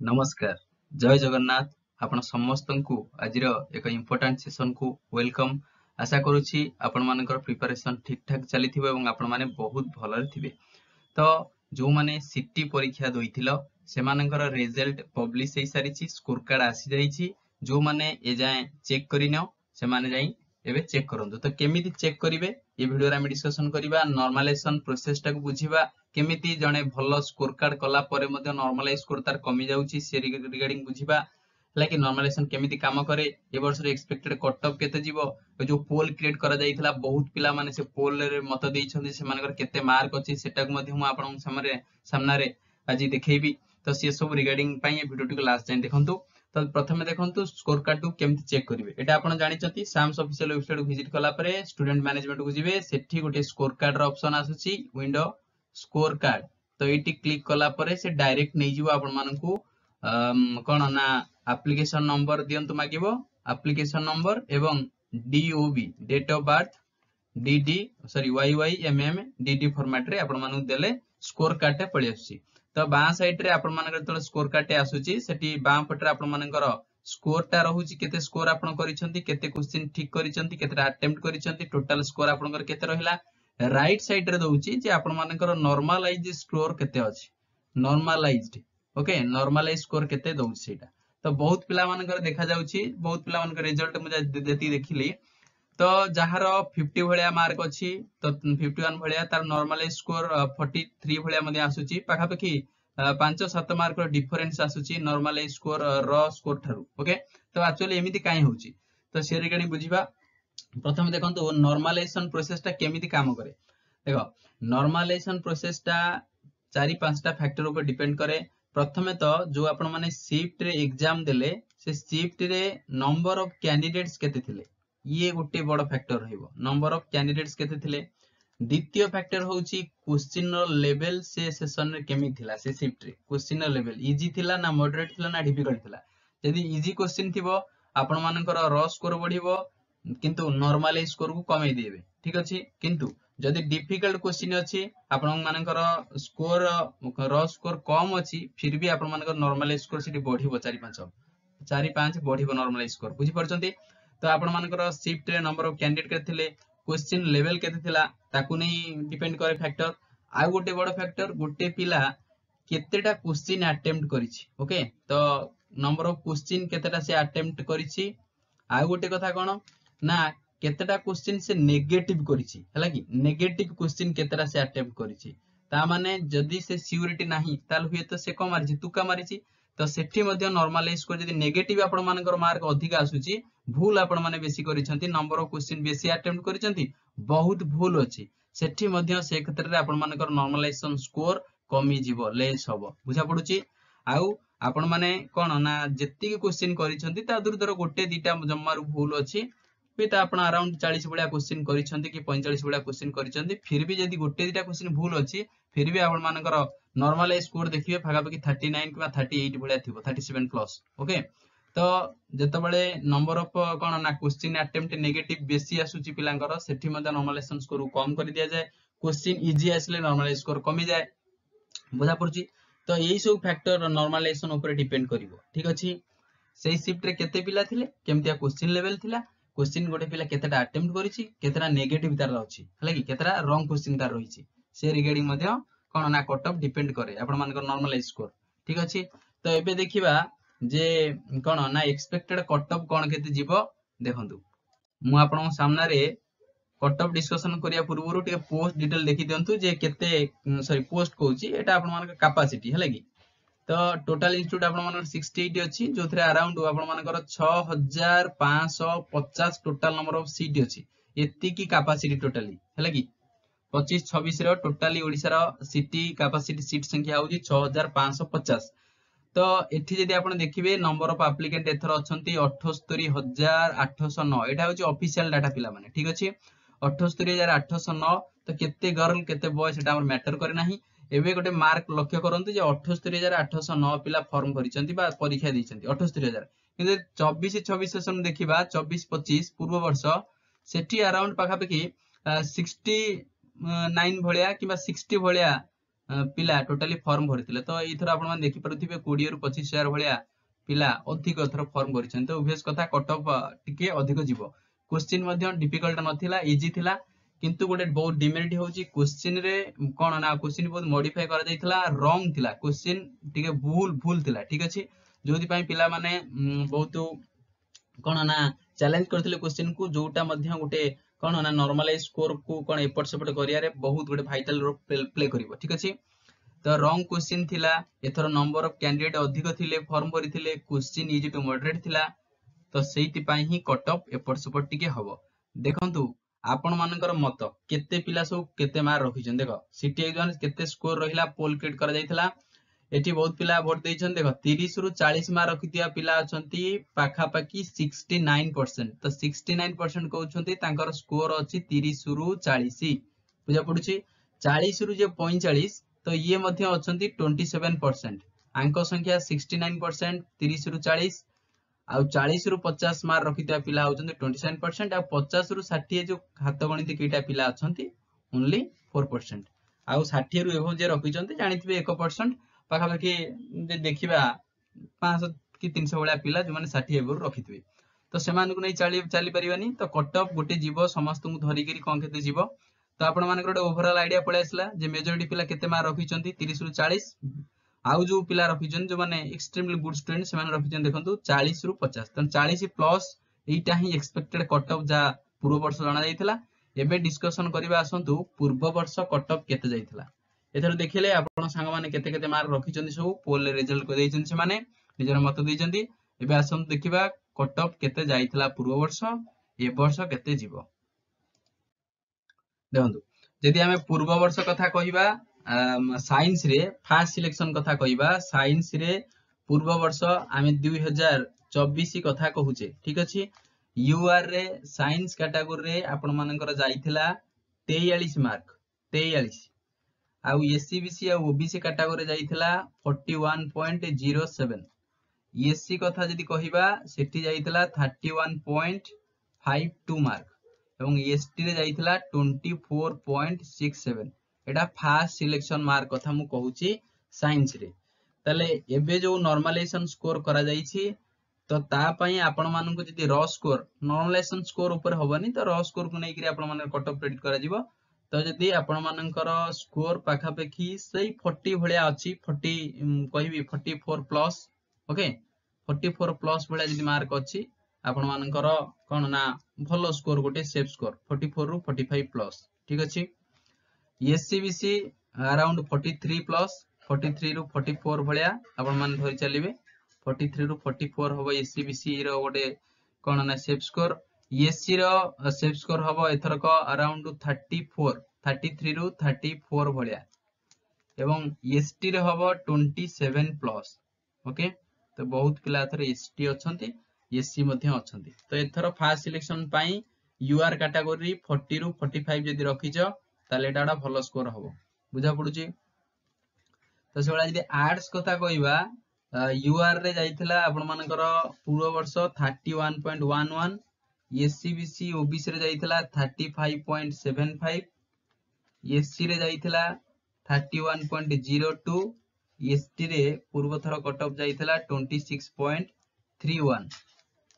नमस्कार जय जगन्नाथ आपण समस्त को आज एक इम्पोर्टाट सेशन को वेलकम। आशा करुच्ची आपण मानकर प्रिपरेशन ठीक ठाक चली आपण माने बहुत भल थे। तो जो माने सिटी परीक्षा देइथिलो से मानकर रिजल्ट पब्लिश हो सारी स्कोर कार्ड आसी जाइए। जो माने ए जाए चेक करिनो से माने जाई एबे चेक करंतु। तो केमिति चेक करिवे ए वीडियो रे हम डिस्कशन करिबा। नॉर्मलाइजेशन प्रोसेस टाको बुझिबा केमिति जणे भल स्कोर कार्ड कला परे मध्ये नॉर्मलाइज स्कोर तार कमी जाउची से रिगार्डिंग बुझिबा। लाइक नॉर्मलाइजेशन केमिति काम करे, ए वर्ष रे एक्सपेक्टेड कट ऑफ केते जीवो, जो पोल क्रिएट करा जाइथिला बहुत पिला माने से पोल रे मत देइछन्ती से मानकर केते मार्क अछि सेटा को मध्ये हम आपन सामने रे आज देखैबी। तो से सब रिगार्डिंग पई ए वीडियो टिक लास्ट टाइम देखंतु। तो प्रथमे देखंतु स्कोर कार्ड को केमिति चेक करिवे। एटा आपण जानि छथि साम्स ऑफिशियल वेबसाइट को विजिट कला परे स्टूडेंट मैनेजमेंट को जिवे, सेठी गोटे स्कोर कार्ड रो ऑप्शन आसुची विंडो स्कोर कार्ड। तो ये क्लिक कला परे से डायरेक्ट नहीं जीवो आपण मानकू कोन ना एप्लिकेशन नंबर दियंतु मागिबो, एप्लिकेशन नंबर एवं DOB date of birth DD YYMM DD format रे आपण मानकू देले स्कोर कार्ड टे पळि आसी। तो बां साइड रे आपण मानकर तो स्कोर कार्ड टे आसुची, सेठी बां पट रे आपण मानकर स्कोर टा रहूची, केते स्कोर आपण करिसंती, केते क्वेश्चन ठीक करिसंती, केते अटेम्प्ट करिसंती, टोटल स्कोर आपनकर केते रहिला। राइट साइड रे दउची जे आपण मानकर नॉर्मलाइज स्कोर केते अछि, नॉर्मलाइज्ड ओके नॉर्मलाइज स्कोर केते दउची सेटा। तो बहुत पिला मानकर देखा जाउची, बहुत पिला मानकर रिजल्ट मुझे देती देखिली। तो जहार 50 भलिया मार्क अछि तो 51 भलिया तार नॉर्मलाइज स्कोर 43 भलिया मध्ये आसुची, पाखापाखी 5-7 मार्क रो डिफरेंस आसुची नॉर्मलाइज स्कोर रो स्कोर थारु। ओके तो एक्चुअली एमिति काई होउची तो से रिगार्डिंग बुझिबा। प्रथम देखंतु नॉर्मलाइजेशन प्रोसेस टा केमिति काम करे। देखो नॉर्मलाइजेशन प्रोसेस टा 4-5टा फैक्टर ऊपर डिपेंड करे। प्रथमे तो जो आपण माने शिफ्ट रे एग्जाम देले से शिफ्ट रे नंबर ऑफ कैंडिडेट्स केते थिले, ये गोटे बड़ फैक्टर रहइबो, नंबर ऑफ कैंडिडेट्स केते थिले। द्वितीय फैक्टर होउची क्वेश्चन रो लेवल से सेशन रे केमि थिला, से शिफ्ट रे क्वेश्चन रो लेवल इजी थिला ना मॉडरेट थिला ना डिफिकल्ट थिला। यदि इजी क्वेश्चन थिबो आपण मानकर र स्कोर बढ़िबो किंतु नॉर्मलाइज स्कोर को कमे देबे, ठीक अछि। किंतु जदि डिफिकल्ट क्वेश्चन अछि आपण मानकर स्कोर र स्कोर कम अछि फिर भी आपण मानकर नॉर्मलाइज स्कोर सिटी बढ़िबो 4-5 बढ़िबो नॉर्मलाइज स्कोर, बुझि परछंती। तो आपण मानकर शिफ्ट रे नंबर ऑफ कैंडिडेट केते थिले, क्वेश्चन लेवल केते थिला ताकू नै डिपेंड करे फैक्टर। आ गोटे बड़ फैक्टर गोटे पिला केतेटा क्वेश्चन अटेम्प्ट करिछि, ओके तो नंबर ऑफ क्वेश्चन केतेटा से अटेम्प्ट करिछि। आ गोटे कथा कोन ना केतेटा क्वेश्चन से नेगेटिव करिछि, हला कि नेगेटिव क्वेश्चन केतेटा से अटेम्प्ट करिछि। ता माने जदी से सियोरिटी नाही ताल हुए तो से कम मारिछि तुका मारिछि। तो सेठी मध्ये नॉर्मलाइज को जदी नेगेटिव आपण मानकर मार्क अधिक आसुछि, भूल आपण माने बेसी करिसंती, नंबर ऑफ क्वेश्चन बेसी अटेम्प्ट करिसंती, बहुत भूल अछि सेठी मध्ये से क्षेत्र रे आपण मानकर नॉर्मलाइजेशन स्कोर कमी जीवो, लेस होबो, बुझा पडुछि। आउ आपण माने कोन ना जेतिक क्वेश्चन करिसंती ता दूर दूर गोटे दीटा जम्मारु भूल अछि भी तो आपण अराउंड 40 भलिया क्वेश्चन करिसंती कि 45 भलिया क्वेश्चन करिसंती, फिर भी जदी गोटे दीटा क्वेश्चन भूल अछि फिर भी आपण मानकर नॉर्मलाइज स्कोर देखिबे भागापाखि 39 किबा 38 भलिया थिबो, 37 प्लस। ओके तो जतबळे नंबर ऑफ कोन ना क्वेश्चन अटेम्प्ट नेगेटिव बेसी आसुची पिलांकर सेठी मध्ये नॉर्मलाइजेशन स्कोर कम कर दिया जाय, क्वेश्चन इजी आसले नॉर्मलाइज स्कोर कमी जाय, बुझा पड़छि। तो यही सब फैक्टर नॉर्मलाइजेशन ऊपर डिपेंड करिवो, ठीक अछि। सेही शिफ्ट रे केते पिला थिले, केमतिया क्वेश्चन लेवल थिला, क्वेश्चन गोटे पिला केतेटा अटेम्प्ट करिछि, केतेटा नेगेटिव तार अछि, हला कि केतेटा रॉन्ग क्वेश्चन तार रहिछि, से रिगार्डिंग मध्ये कोन ना कट ऑफ डिपेंड करे आपण मानकर नॉर्मलाइज स्कोर, ठीक अछि। तो एबे देखिबा जे कोन ना एक्सपेक्टेड कट ऑफ कोन केते जीवो देखंतु। मु आपण सामना रे कट ऑफ डिस्कशन करिया पूर्वरु टे पोस्ट डिटेल देखि दियंतु जे केते सॉरी पोस्ट कहूची एटा आपण मानकर कैपेसिटी, हला कि तो टोटल इंस्टीट्यूट आपण मानकर 68 अछि, जोथरे अराउंड आपण मानकर 6550 टोटल नंबर ऑफ सीट अछि, एति की कैपेसिटी टोटली, हला कि 25-26 रो टोटली ओडिसा रो सिटी कैपेसिटी सीट संख्या होची 6550। तो एठी जदी आपण देखिबे नंबर ऑफ एप्लीकेंट एथर अछंती 78809, एटा होची ऑफिशियल डाटा पिला माने, ठीक अछि 78809। तो केते गर्ल केते बॉय सेटा हमर मैटर करे नाही। एबे गोटे मार्क लक्ष्य करंतु जे 78809 पिला फॉर्म करिसंती बा परीक्षा दैसंती 78000, किंतु 24-26 सेशन देखिबा 24-25 पूर्व वर्ष सेठी अराउंड पाखापाखि 69 भलिया किबा 60 भलिया पिला टोटाली फॉर्म भरिथिले तो एथर आपण माने देखि परुथिबे 20 रु 25,000 भलिया पिला अधिक थर फॉर्म भरिछन तो उभेस कथा कट ऑफ टिके अधिक जीवो क्वेश्चन मध्ये डिफिकल्ट नथिला इजी थिला किंतु गोटे बहुत डिमेरिट होची क्वेश्चन रे कोन ना क्वेश्चन बहुत मॉडिफाई करा जायथिला रॉन्ग थिला क्वेश्चन टिके भूल थिला ठीक अछि जोथि पई पिला माने बहुत कोन ना चैलेंज करथिले क्वेश्चन को जोटा मध्ये गोटे कोन ना नॉर्मलाइज स्कोर को कोन एपट सेपट करिया रे बहुत गोटे वाइटल रोल प्ले करिवो ठीक अछि तो रॉन्ग क्वेश्चन थिला एथर नंबर ऑफ कैंडिडेट अधिक थिले फॉर्म भरिथिले क्वेश्चन इजी टू मॉडरेट थिला तो सेति पई ही कट ऑफ एपट सेपट टिके हबो देखंतु आपण मानकर मत केते पिला सब केते मार्क रखिछन देखो सिटी एग्जाम केते स्कोर रहिला पोल क्रिएट करा जायथिला एठी बहुत पिला वोट देइछन देखो 30 रु 40 मार्क रखितिया पिला अछंती पाखा पाखी 69% तो 69% कहउछंती तांकर स्कोर अछि 30 रु 40 बुझा पडुची 40 रु जे 45 तो ये मध्य अछंती 27% अंक संख्या 69% 30 रु 40 आउ 40 रु 50 मार्क रखितिया पिला होचंती 27% आ 50 रु 60 जो हाथ गणित कीटा पिला अछंती ओनली 4% आउ 60 रु एभो जे रखिचंती जानिथिबे 1% पाखा पाखी जे देखिबा 500 कि 300 वाला पिला जो माने 60 एभो रखिथिबे तो सेमान को नै चाली परिबानी तो कट ऑफ गोटे जीवो समस्त को धरि करी कोन केते जीवो तो आपण मानकर गोटे ओवरऑल आईडिया पळे आसला जे मेजॉरिटी पिला केते मार्क रखिचंती 30 रु 40 आउ जो पिला रखिचन जो माने एक्सट्रीमली गुड स्टूडेंट से माने रखिचन देखंतु 40 रु 50 तो 40 प्लस एटा ही एक्सपेक्टेड कट ऑफ जा पूर्व वर्ष जाना जायतिला एबे डिस्कशन करबा आसंतु पूर्व वर्ष कट ऑफ केते जायतिला एथर देखिले आपण संग माने केते केते मार्क रखिचंती सब पोल रे रिजल्ट को दैचन से माने निजर मत दैचंती एबे आसंतु देखिबा कट ऑफ केते जायतिला पूर्व वर्ष ए वर्ष केते जीवो देखंतु जदि हमें पूर्व वर्ष कथा कहिबा साइंस रे फर्स्ट सिलेक्शन कथा कहिबा साइंस रे पूर्व वर्ष आमे 2024 कथा कहूचे ठीक अछि यूआर रे साइंस कैटेगरी रे आपण मानकर जाइथिला 43 मार्क 43 आउ एससीबीसी आ ओबीसी कैटेगरी जाइथिला 41.07 एससी कथा जदि कहिबा सेठी जाइथिला 31.52 मार्क एवं एसटी रे जाइथिला 24.67 एटा फास्ट सिलेक्शन मार्क कथा मु कहूची साइंस रे तले एबे जो नॉर्मलाइजेशन स्कोर करा जाईछि तो ता पई आपण मानन को जदि रॉ स्कोर नॉर्मलाइजेशन स्कोर ऊपर होबनी तो रॉ स्कोर को नै करी आपण मानन कट ऑफ प्रेडिक्ट करा जिवो तो जदि आपण मानकर स्कोर पाखा पेखी सही 40 भलिया अछि 40 कहिबी 44 प्लस ओके 44 प्लस भलिया जदि मार्क अछि आपण मानकर कोन ना भलो स्कोर गोटे सेफ स्कोर 44 रु 45 प्लस ठीक अछि एससीबीसी अराउंड 43 प्लस 43 रु 44 भलिया आपण मान धरि चलिबे 43 रु 44 होबो एससीबीसी रो गोटे कोन ना सेफ स्कोर एससी रो सेफ स्कोर होबो एथरक अराउंड 33 रु 34 भलिया एवं एसटी रे होबो 27 प्लस ओके तो बहुत पिला एथर एसटी अछंती एससी मध्ये अछंती तो एथर फास्ट सिलेक्शन पई यूआर कैटेगरी 40 रु 45 जदि रखिजो ताले एटा भलो स्कोर होबो बुझा पडुची तो सेबला जदि आर्ट्स कथा कहिबा यूआर रे जाइथिला आपण मानकर पूर्व वर्ष 31.11 एससीबीसी ओबीसी रे जाइथिला 35.75 एससी रे जाइथिला 31.02 एसटी रे पूर्व थर कट ऑफ जाइथिला 26.31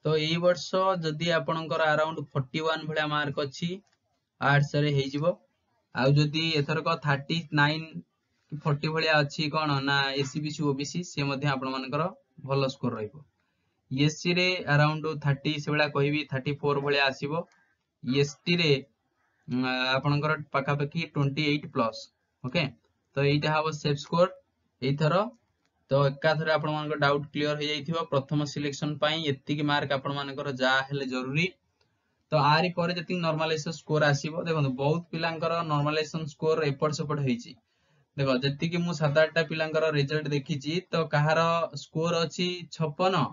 तो एई वर्ष जदि आपणकर अराउंड 41 भलिया मार्क अछि आर्ट्स रे हेइ जिवो आ जदि एथरक 39 कि 40 भलिया अछि कोन ना एससीबीसी ओबीसी से मध्ये आपण मानकर भलो स्कोर रहइबो एससी रे अराउंड 30 सेबला कहिबी 34 भलिया आसीबो एसटी रे आपणकर पाखा पाखी 28 प्लस ओके तो एटा हबो सेफ स्कोर एथरो तो एका थरे आपण मानकर डाउट क्लियर हो जाइथिबो प्रथम सिलेक्शन पई एत्ति की मार्क आपण मानकर जा हेले जरूरी तो आरी परे जति नॉर्मलाइजेशन स्कोर आसीबो देखो बहुत पिलांकर नॉर्मलाइजेशन स्कोर एपट सेपट होईची देखो जति की मु 7-8 टा पिलांकर रिजल्ट देखिची तो कहार स्कोर अछि 56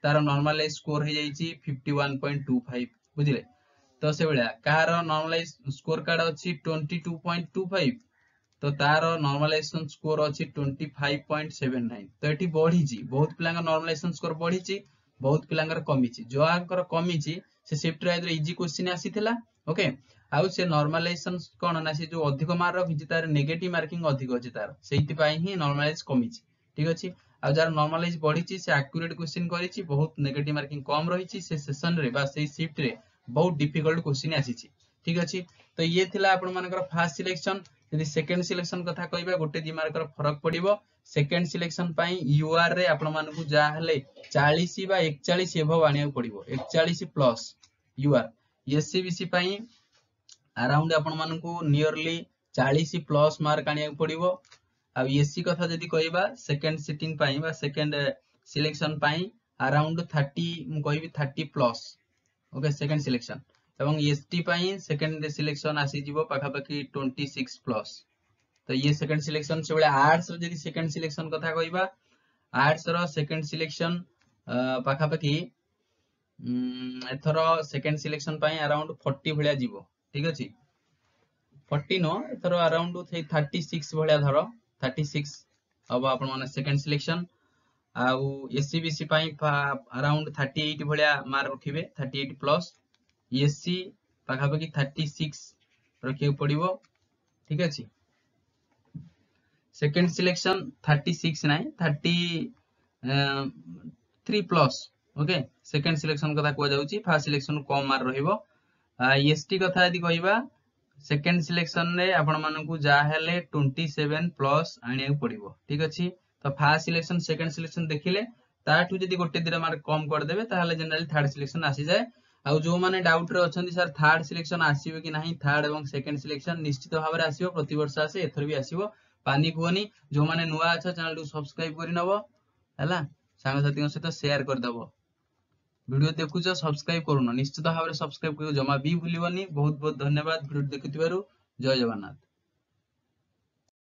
तार नॉर्मलाइज स्कोर हो जाइची 51.25 बुझिले तो से बेला कहार नॉर्मलाइज स्कोर कार्ड अछि 22.25 तो तार नॉर्मलाइजेशन स्कोर अछि 25.79 तो एठी बढ़ीची बहुत पिलांकर नॉर्मलाइजेशन स्कोर बढ़ीची बहुत पिलांकर कमीची जो आंकर कमीची से शिफ्ट राइज रे इजी क्वेश्चन आसीथिला ओके आउ से नॉर्मलाइजेशन कोन ना से जो अधिक मार्क रखिछि तार नेगेटिव मार्किंग अधिक अछि तार सेति पई ही नॉर्मलाइज कमिछि ठीक अछि आ जार नॉर्मलाइज बढ़िछि से एक्यूरेट क्वेश्चन करिछि बहुत नेगेटिव मार्किंग कम रहिछि से सेशन रे बा से शिफ्ट रे बहुत डिफिकल्ट क्वेश्चन आसीछि ठीक अछि तो ये थिला आपण मानकर फर्स्ट सिलेक्शन यदि सेकंड सिलेक्शन कथा कहबा गोटे दि मार्कर फरक पड़िबो सेकंड सिलेक्शन पई यूआर रे आपण मानकु जा हले 40 बा 41 एभव आनिया पड़िबो 41 प्लस यूआर एससीबीसी पई अराउंड आपण मानकु नियरली 40 प्लस मार्क आनिया पड़िबो आ एससी कथा जदी कहबा सेकंड सिटिंग पई बा सेकंड सिलेक्शन पई अराउंड 30 मु कहबी 30 प्लस ओके सेकंड सिलेक्शन एवं एसटी पई सेकंड सिलेक्शन आसी जीवो पाखा पाखी 26 प्लस तो ये सेकंड सिलेक्शन से बळे आर्ट्स जदी सेकंड सिलेक्शन कथा कहबा आर्ट्स रो सेकंड सिलेक्शन पाखा पाखी एथरो सेकंड सिलेक्शन पई अराउंड 40 भलिया जीवो ठीक अछि 40 नो एथरो अराउंड 36 भलिया धरो 36 अब आपण माने सेकंड सिलेक्शन आउ एससीबीसी पई अराउंड 38 भलिया मार्क रखिबे 38 प्लस एससी पाखा पाखी 36 रखियो पड़िबो ठीक अछि सेकंड सिलेक्शन 36 नाही 33 प्लस ओके सेकंड सिलेक्शन कथा को जाउची फर्स्ट सिलेक्शन कम मार्क रहिबो एसटी कथा यदि कहबा सेकंड सिलेक्शन रे आपण मानकु जा हेले 27 प्लस आनिया पड़िबो ठीक अछि तो फर्स्ट सिलेक्शन सेकंड सिलेक्शन देखिले ताठु जदी गोटे दिरा मार्क कम कर देबे ताहले जनरली थर्ड सिलेक्शन आसी जाय आ जो माने डाउट रे अछंती सर थर्ड सिलेक्शन आसीबे कि नाही थर्ड एवं सेकंड सिलेक्शन निश्चित भाव रे आसीबो प्रति वर्ष आसे एथर भी आसीबो पानी कुओनी जो माने नुवा अच्छा चैनल को सब्सक्राइब करि नबो हला सांग साथी सहित शेयर कर दबो वीडियो देखुछ सब्सक्राइब करूनो निश्चित भाव रे सब्सक्राइब करियो जमा भी भूलिबनी बहुत बहुत धन्यवाद वीडियो देखिथिबारु जय जगन्नाथ।